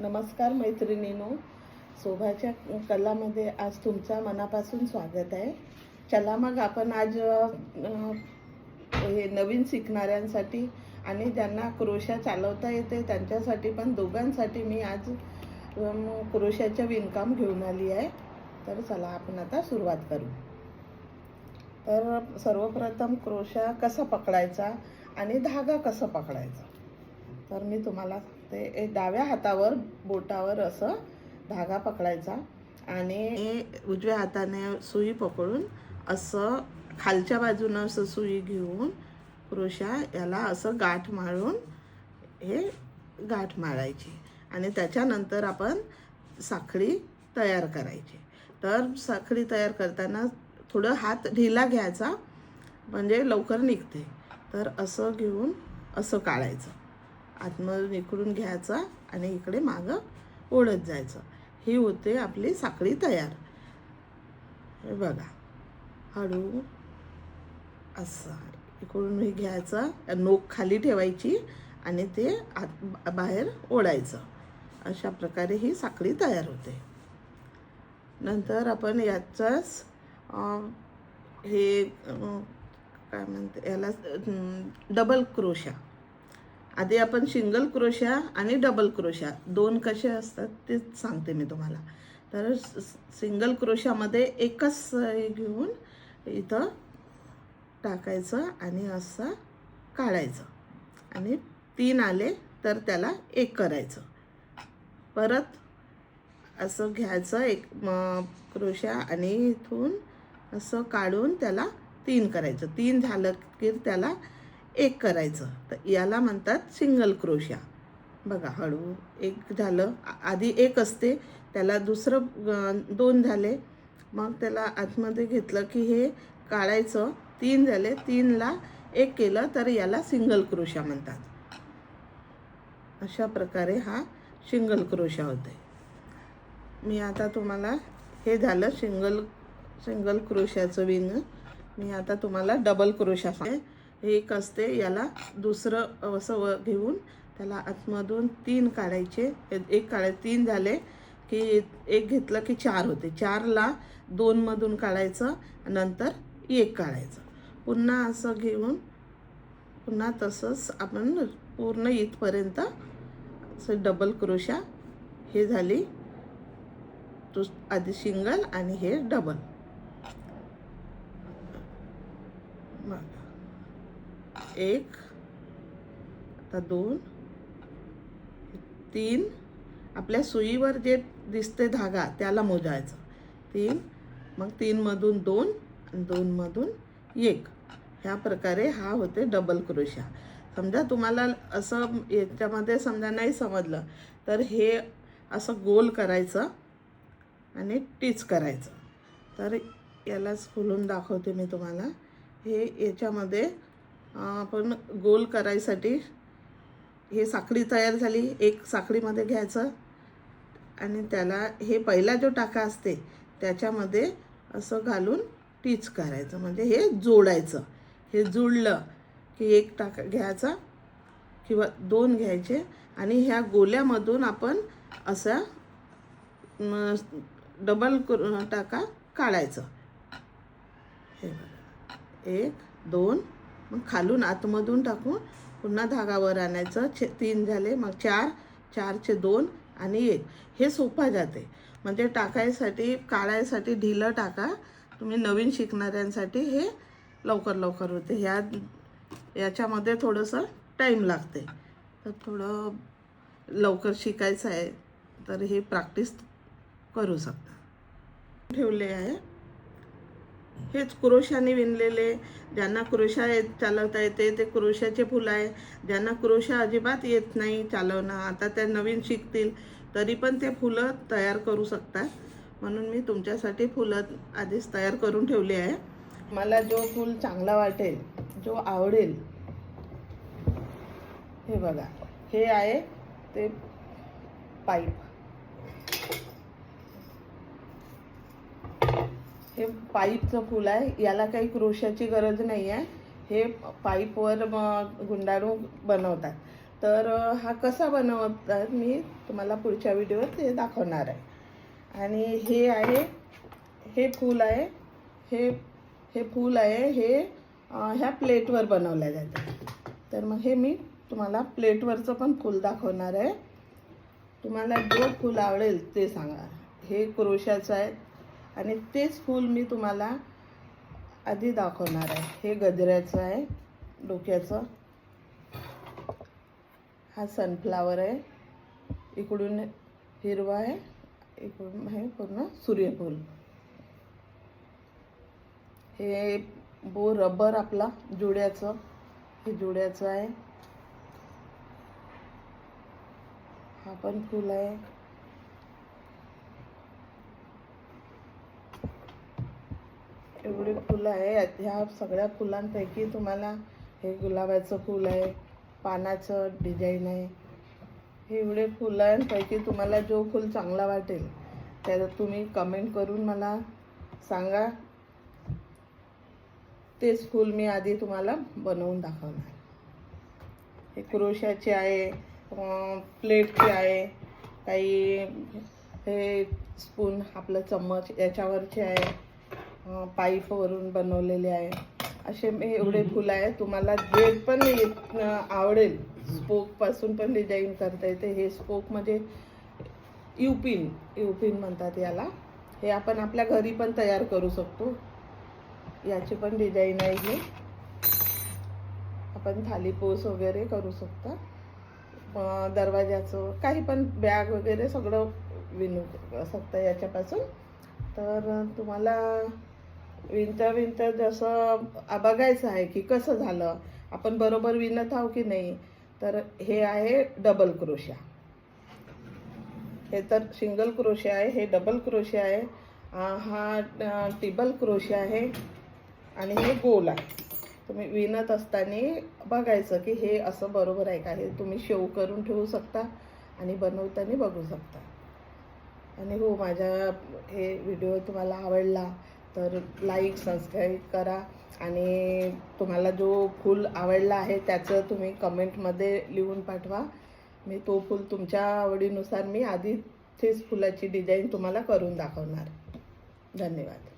नमस्कार मैत्रिणींनो, शोभाच्या कलामध्ये आज तुमचा मनापासून स्वागत आहे. चला मग आपण आज हे नवीन शिकणाऱ्यांसाठी आणि ज्यांना क्रोशा चालवता येते त्यांच्यासाठी पण दोघांसाठी मी आज क्रोशाचं विणकाम घेऊन आली आहे. तर चला आपण आता सुरुवात करू. तर सर्वप्रथम क्रोशा कसा पकडायचा आणि धागा कसा पकडायचा तर मी तुम्हाला ते डाव्या हातावर बोटावर असं धागा पकडायचा आणि उजव्या हाताने सुई पकडून असं खालच्या बाजूनं असं सुई घेऊन क्रोशा याला असं गाठ मारून हे गाठ मारायची आणि त्याच्यानंतर आपण साखळी तयार करायची. तर साखळी तयार करताना थोडं हात ढिला घ्यायचा म्हणजे लवकर निघते. तर असं घेऊन असं काढायचं, आतमधून इकडून घ्यायचा आणि इकडे मागं ओढत जायचं. ही होते आपली साखळी तयार. हे बघा, हळू असं इकडून हे घ्यायचं, नोक खाली ठेवायची आणि ते बाहेर ओढायचं. अशा प्रकारे ही साखळी तयार होते. नंतर आपण याचाच हे काय म्हणते याला डबल क्रोशा. आधी आपण सिंगल क्रोशा आणि डबल क्रोशा दोन कसे असतात ते सांगते मी तुम्हाला. तर सिंगल क्रोशामध्ये एकच हे घेऊन इथं टाकायचं आणि असं काढायचं आणि 3 आले तर त्याला 1 करायचं. परत असं घ्यायचं एक क्रोशा आणि इथून असं काढून त्याला 3 करायचं. 3 झालं की त्याला 1 करायचं. तर याला म्हणतात सिंगल क्रोशा. बघा, हळू 1 झालं, आधी 1 असते, त्याला दुसरं 2 झाले, मग त्याला आतमध्ये घेतलं की हे काढायचं. 3 झाले, 3ला 1 केलं तर याला सिंगल क्रोशा म्हणतात. अशा प्रकारे हा सिंगल क्रोशा होते. मी आता तुम्हाला हे झालं सिंगल क्रोशाचं विणं. मी आता तुम्हाला डबल क्रोशा सांगते. एक असते, याला दुसरं असं घेऊन त्याला आतमधून 3 काढायचे. 1 काढायचे, 3 झाले की 1 घेतलं की 4 होते. 4ला 2 मधून काढायचं, नंतर 1 काढायचं. पुन्हा असं घेऊन पुन्हा तसंच आपण पूर्ण इथपर्यंत असं डबल क्रोशा. हे झाली आधी सिंगल आणि हे डबल. 1 आता 2 3 आपल्या सुईवर जे दिसते धागा त्याला मोजायचं. 3, मग 3 मधून 2 आणि 2 मधून 1. ह्या प्रकारे हा होते डबल क्रोशा. समजा तुम्हाला असं याच्यामध्ये समजा नाही समजलं तर हे असं गोल करायचं आणि टिच करायचं. तर यालाच खोलून दाखवते मी तुम्हाला. हे याच्यामध्ये आपण गोल करायसाठी हे साखळी तयार झाली. एक साखळीमध्ये घ्यायचं आणि त्याला हे पहिला जो टाका असते त्याच्यामध्ये असं घालून टिच करायचं, म्हणजे हे जोडायचं. हे जुळलं की 1 टाका घ्यायचा किंवा 2 घ्यायचे आणि ह्या गोल्यामधून आपण असा डबल टाका काढायचं. हे बघा, 1 2, मग खालून आतमधून टाकून पुन्हा धागावर आणायचं. 3 झाले, मग 4, 4चे 2 आणि 1. हे सोपं जाते. म्हणजे टाकायसाठी काढायसाठी ढिलं टाका. तुम्ही नवीन शिकणाऱ्यांसाठी हे लवकर लवकर होते. याच्यामध्ये थोडंसं टाईम लागते. तर थोडं लवकर शिकायचं आहे तर हे प्रॅक्टिस करू शकता. ठेवले आहे हेच क्रोशाने विणलेले. ज्यांना क्रोशा चालवता येते ते क्रोशाचे फुलं आहे. ज्यांना क्रोशा अजिबात येत नाही चालवणं, आता त्या नवीन शिकतील तरी पण ते फुलं तयार करू शकतात. म्हणून मी तुमच्यासाठी फुलं आधीच तयार करून ठेवले आहे. मला जो फूल चांगला वाटेल, जो आवडेल, हे बघा, हे आहे ते पाईप. हे पाईपचं फूल आहे. याला काही क्रोशाची गरज नाही आहे. हे पाईपवर गुंडाळून बनवतात. तर हा कसा बनवतात मी तुम्हाला पुढच्या व्हिडिओत ते दाखवणार आहे. आणि हे आहे, हे फूल आहे, हे फूल आहे, हे ह्या प्लेटवर बनवल्या जाते. तर मग हे मी तुम्हाला प्लेटवरचं पण फूल दाखवणार आहे. तुम्हाला जो फूल आवडेल ते सांगा. हे क्रोशाचं आहे आणि तेच फूल मी तुम्हाला आधी दाखवणार आहे. हे गजऱ्याचं आहे डोक्याचं. हा सनफ्लावर आहे, इकडून हिरवा आहे, इकडून आहे पूर्ण सूर्यफूल. हे रबर आपला जुड्याचं, हे जुड्याचं आहे. हा पण फूल आहे. एवढे फुलं आहे. ह्या सगळ्या फुलांपैकी तुम्हाला हे गुलाबाचं फूल आहे, पानाचं डिझाईन आहे. हे एवढे फुलांपैकी तुम्हाला जो फूल चांगला वाटेल त्याला तुम्ही कमेंट करून मला सांगा. तेच फूल मी आधी तुम्हाला बनवून दाखवणार. हे क्रोशाचे आहे, प्लेटचे आहे, काही हे स्पून आपलं चम्मच याच्यावरचे आहे, पाईपवरून बनवलेले आहे. असे मी एवढे फुलं आहे. तुम्हाला जे पण आवडेल, स्पोकपासून पण डिझाईन करता येते. हे स्पोक म्हणजे युपिन म्हणतात याला. हे आपण आपल्या घरी पण तयार करू शकतो. याची पण डिझाईन आहे ही. आपण थालीपोस वगैरे करू शकता. दरवाजाचं काही पण बॅग वगैरे सगळं विणू शकता याच्यापासून. तर तुम्हाला विणता जसं बघायचं आहे की कसं झालं, आपण बरोबर विणत आहो की नाही. तर हे आहे डबल क्रोशा. हे तर सिंगल क्रोशा आहे, हे डबल क्रोशा आहे, हा टिबल क्रोशा आहे आणि हे गोल आहे. तुम्ही विणत असताना बघायचं की हे असं बरोबर आहे का. हे तुम्ही शेव करून ठेवू शकता आणि बनवताना बघू शकता. आणि हो, माझा हे व्हिडिओ तुम्हाला आवडला तर लाईक सबस्क्राईब करा. आणि तुम्हाला जो फूल आवडला आहे त्याचं तुम्ही कमेंटमध्ये लिहून पाठवा. मी तो फूल तुमच्या आवडीनुसार मी आधी तेच फुलाची डिझाईन तुम्हाला करून दाखवणार. धन्यवाद.